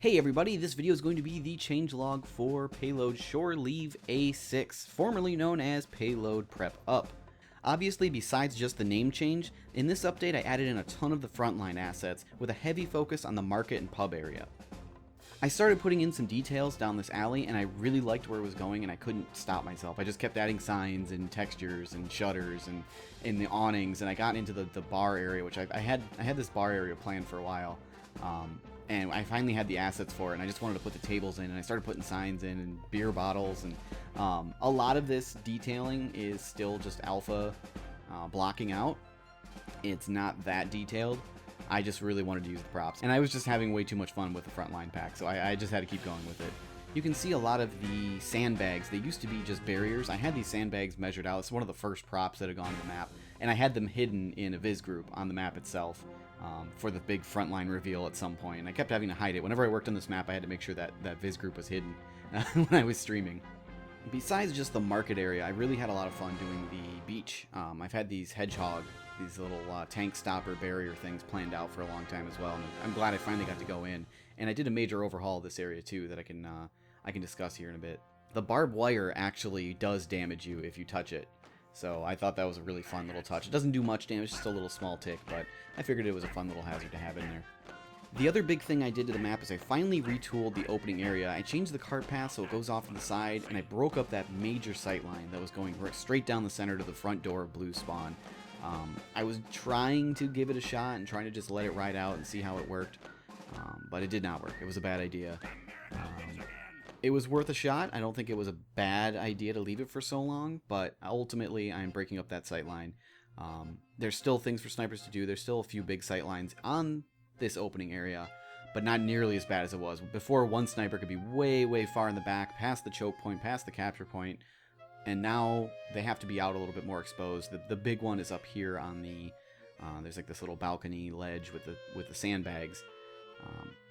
Hey everybody, this video is going to be the changelog for payload Shore Leave A6, formerly known as payload prep up. Obviously, besides just the name change, in this update I added in a ton of the frontline assets with a heavy focus on the market and pub area. I started putting in some details down this alley and I really liked where it was going and I couldn't stop myself. I just kept adding signs and textures and shutters and in the awnings, and I got into the bar area, which I had this bar area planned for a while. And I finally had the assets for it, and I just wanted to put the tables in, and I started putting signs in and beer bottles, and a lot of this detailing is still just alpha blocking out. It's not that detailed. I just really wanted to use the props, and I was just having way too much fun with the frontline pack, so I just had to keep going with it. You can see a lot of the sandbags. They used to be just barriers. I had these sandbags measured out. It's one of the first props that had gone to the map, and I had them hidden in a viz group on the map itself for the big frontline reveal at some point, and I kept having to hide it. Whenever I worked on this map, I had to make sure that that viz group was hidden when I was streaming. Besides just the market area, I really had a lot of fun doing the beach. I've had these hedgehog, these little tank stopper barrier things planned out for a long time as well, and I'm glad I finally got to go in. And I did a major overhaul of this area too that I can discuss here in a bit. The barbed wire actually does damage you if you touch it, so I thought that was a really fun little touch. It doesn't do much damage, just a little small tick, but I figured it was a fun little hazard to have in there. The other big thing I did to the map is I finally retooled the opening area. I changed the cart path so it goes off to the side, and I broke up that major sight line that was going straight down the center to the front door of Blue Spawn. I was trying to give it a shot and trying to just let it ride out and see how it worked, but it did not work. It was a bad idea. It was worth a shot. I don't think it was a bad idea to leave it for so long, but ultimately I'm breaking up that sight line. There's still things for snipers to do. There's still a few big sight lines on this opening area, but not nearly as bad as it was. Before, one sniper could be way far in the back, past the choke point, past the capture point, and now they have to be out a little bit more exposed. The big one is up here on the, there's like this little balcony ledge with the sandbags.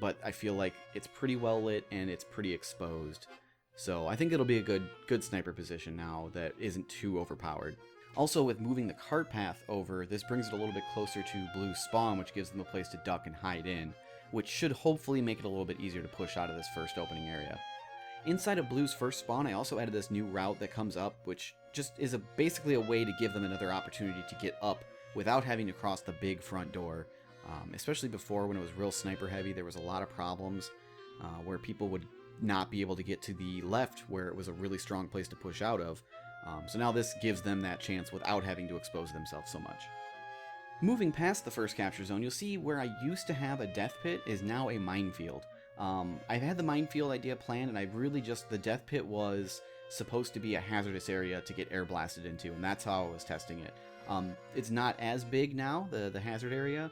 But I feel like it's pretty well lit and it's pretty exposed. So I think it'll be a good sniper position now that isn't too overpowered. Also, with moving the cart path over, this brings it a little bit closer to Blue Spawn, which gives them a place to duck and hide in, which should hopefully make it a little bit easier to push out of this first opening area. Inside of Blue's first spawn, I also added this new route that comes up, which just is basically a way to give them another opportunity to get up without having to cross the big front door. Especially before, when it was real sniper heavy, there was a lot of problems where people would not be able to get to the left where it was a really strong place to push out of. So now this gives them that chance without having to expose themselves so much. Moving past the first capture zone, you'll see where I used to have a death pit is now a minefield. I've had the minefield idea planned, and the death pit was supposed to be a hazardous area to get air blasted into, and that's how I was testing it. It's not as big now, the hazard area.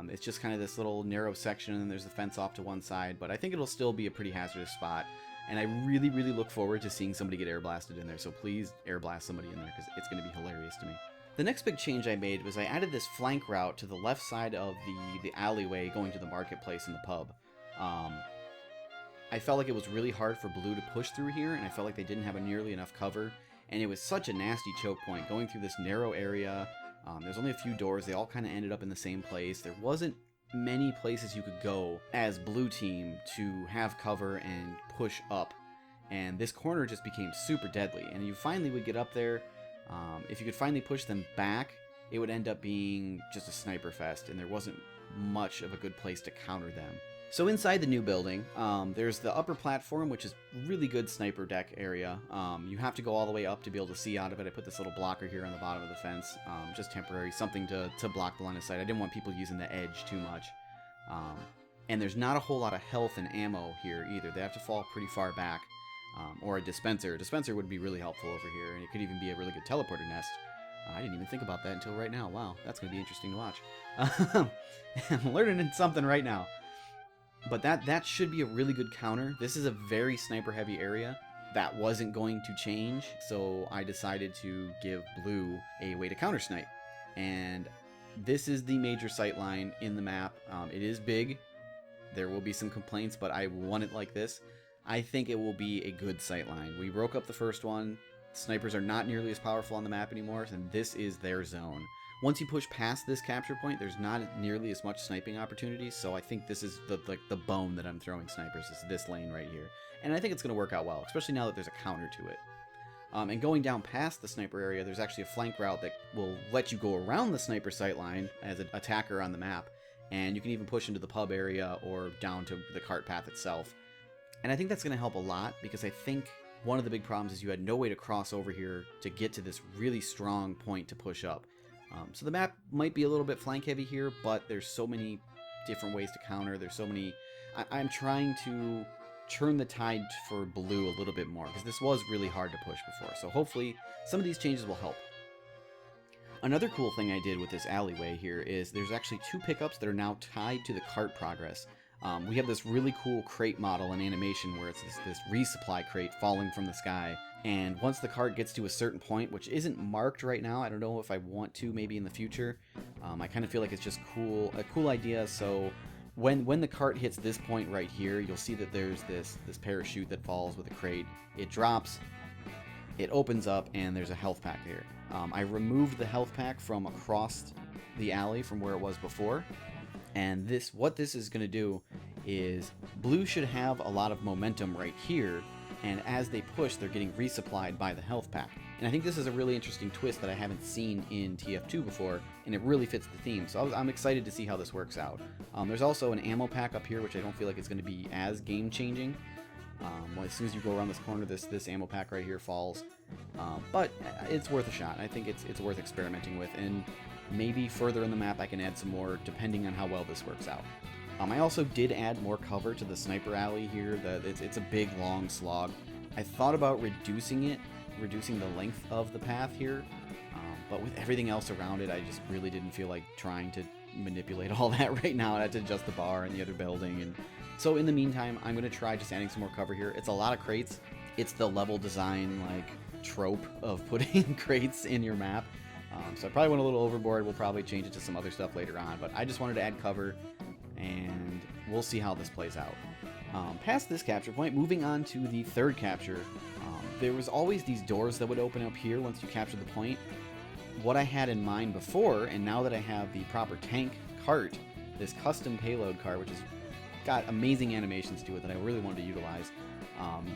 It's just kind of this little narrow section, and there's the fence off to one side, but I think it'll still be a pretty hazardous spot, and I really look forward to seeing somebody get air blasted in there, so please air blast somebody in there, because it's going to be hilarious to me. The next big change I made was I added this flank route to the left side of the alleyway going to the marketplace and the pub. I felt like it was really hard for Blue to push through here, and I felt like they didn't have nearly enough cover, and it was such a nasty choke point going through this narrow area. There's only a few doors. They all kind of ended up in the same place. There wasn't many places you could go as Blue Team to have cover and push up, and this corner just became super deadly, and you finally would get up there. If you could finally push them back, it would end up being just a sniper fest, and there wasn't much of a good place to counter them. So inside the new building, there's the upper platform, which is really good sniper deck area. You have to go all the way up to be able to see out of it. I put this little blocker here on the bottom of the fence, just temporary, something to block the line of sight. I didn't want people using the edge too much. And there's not a whole lot of health and ammo here either. They have to fall pretty far back, or a dispenser. A dispenser would be really helpful over here, and it could even be a really good teleporter nest. I didn't even think about that until right now. Wow, that's going to be interesting to watch. I'm learning something right now. But that should be a really good counter. This is a very sniper heavy area. That wasn't going to change, so I decided to give Blue a way to counter snipe. And this is the major sight line in the map. It is big. There will be some complaints, but I want it like this. I think it will be a good sight line. We broke up the first one. Snipers are not nearly as powerful on the map anymore, and this is their zone. Once you push past this capture point, there's not nearly as much sniping opportunities, so I think this is the bone that I'm throwing snipers, is this lane right here. And I think it's going to work out well, especially now that there's a counter to it. And going down past the sniper area, there's actually a flank route that will let you go around the sniper sight line as an attacker on the map, and you can even push into the pub area or down to the cart path itself. And I think that's going to help a lot, because I think one of the big problems is you had no way to cross over here to get to this really strong point to push up. So the map might be a little bit flank heavy here, but there's so many different ways to counter. There's so many... I'm trying to turn the tide for blue a little bit more, because this was really hard to push before. So hopefully some of these changes will help. Another cool thing I did with this alleyway here is there's actually 2 pickups that are now tied to the cart progress. We have this really cool crate model and animation where it's this resupply crate falling from the sky. And once the cart gets to a certain point, which isn't marked right now, I don't know if I want to maybe in the future. I kind of feel like it's just a cool idea. So when the cart hits this point right here, you'll see that there's this parachute that falls with a crate. It drops, it opens up, and there's a health pack here. I removed the health pack from across the alley from where it was before. And what this is going to do is blue should have a lot of momentum right here, and as they push, they're getting resupplied by the health pack. And I think this is a really interesting twist that I haven't seen in TF2 before, and it really fits the theme. So I'm excited to see how this works out. There's also an ammo pack up here, which I don't feel like it's going to be as game-changing. Well, as soon as you go around this corner, this ammo pack right here falls. But it's worth a shot. I think it's worth experimenting with, and maybe further in the map I can add some more, depending on how well this works out. I also did add more cover to the sniper alley here. It's a big, long slog. I thought about reducing the length of the path here, but with everything else around it, I just really didn't feel like trying to manipulate all that right now. I had to adjust the bar and the other building, and so in the meantime, I'm going to try just adding some more cover here. It's a lot of crates. It's the level design trope of putting crates in your map. So I probably went a little overboard. We'll probably change it to some other stuff later on, but I just wanted to add cover, and we'll see how this plays out. Past this capture point, moving on to the third capture, there was always these doors that would open up here once you captured the point. What I had in mind before, and now that I have the proper tank cart, this custom payload cart, which has got amazing animations to it that I really wanted to utilize,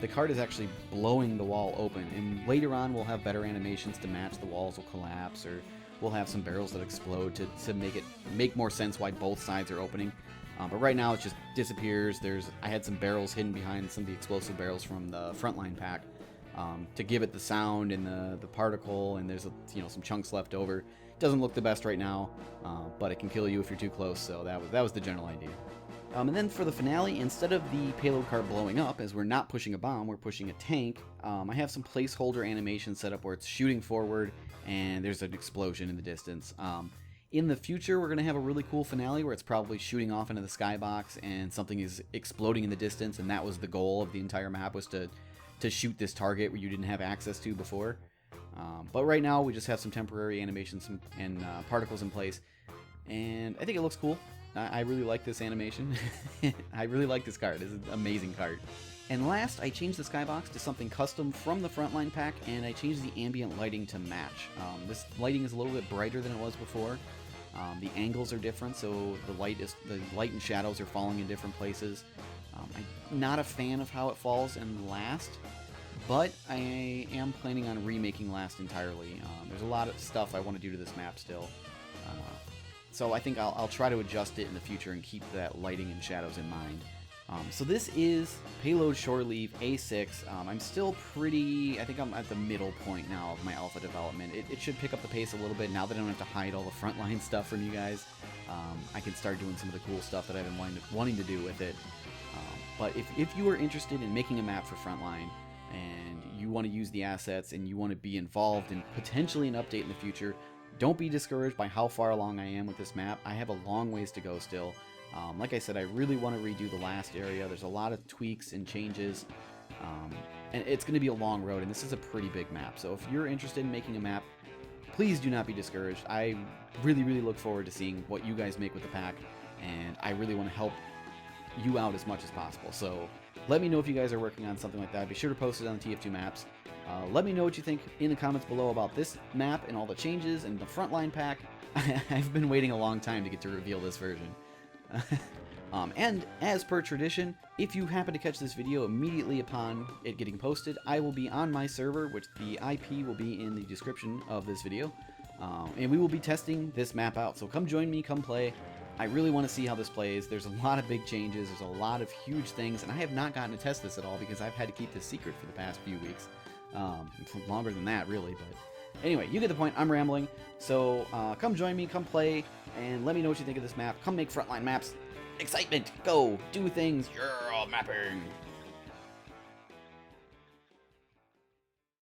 the cart is actually blowing the wall open, and later on we'll have better animations to match. The walls will collapse, or we'll have some barrels that explode to make more sense why both sides are opening. But right now it just disappears. I had some barrels hidden behind some of the explosive barrels from the frontline pack to give it the sound and the particle, and there's some chunks left over. It doesn't look the best right now, but it can kill you if you're too close, so that was the general idea. And then for the finale, instead of the payload cart blowing up, as we're not pushing a bomb, we're pushing a tank, I have some placeholder animations set up where it's shooting forward and there's an explosion in the distance. In the future, we're going to have a really cool finale where it's probably shooting off into the skybox and something is exploding in the distance, and that was the goal of the entire map, was to shoot this target where you didn't have access to before. But right now, we just have some temporary animations and particles in place, and I think it looks cool. I really like this animation. I really like this card. It's an amazing card. And last, I changed the skybox to something custom from the frontline pack, and I changed the ambient lighting to match. This lighting is a little bit brighter than it was before. The angles are different, so the light and shadows are falling in different places. I'm not a fan of how it falls in Last, but I am planning on remaking Last entirely. There's a lot of stuff I want to do to this map still. So I think I'll try to adjust it in the future and keep that lighting and shadows in mind. So this is Payload Shore Leave A6. I'm still I think I'm at the middle point now of my alpha development. It should pick up the pace a little bit now that I don't have to hide all the frontline stuff from you guys. I can start doing some of the cool stuff that I've been wanting to do with it. But if you are interested in making a map for Frontline, and you want to use the assets, and you want to be involved in potentially an update in the future, don't be discouraged by how far along I am with this map. I have a long ways to go still. Like I said, I really want to redo the last area. There's a lot of tweaks and changes, and it's going to be a long road, and this is a pretty big map. So if you're interested in making a map, please do not be discouraged. I really, really look forward to seeing what you guys make with the pack, and I really want to help you out as much as possible. So Let me know if you guys are working on something like that. Be sure to post it on the TF2 maps. Let me know what you think in the comments below about this map and all the changes and the frontline pack. I've been waiting a long time to get to reveal this version. And as per tradition, if you happen to catch this video immediately upon it getting posted, I will be on my server, which the IP will be in the description of this video, and we will be testing this map out. So come join me, come play. I really want to see how this plays. There's a lot of big changes, there's a lot of huge things, and I have not gotten to test this at all because I've had to keep this secret for the past few weeks. Longer than that, really, but anyway, you get the point. I'm rambling. So come join me, come play, and let me know what you think of this map. Come make frontline maps. Excitement! Go! Do things! Yeah, mapping!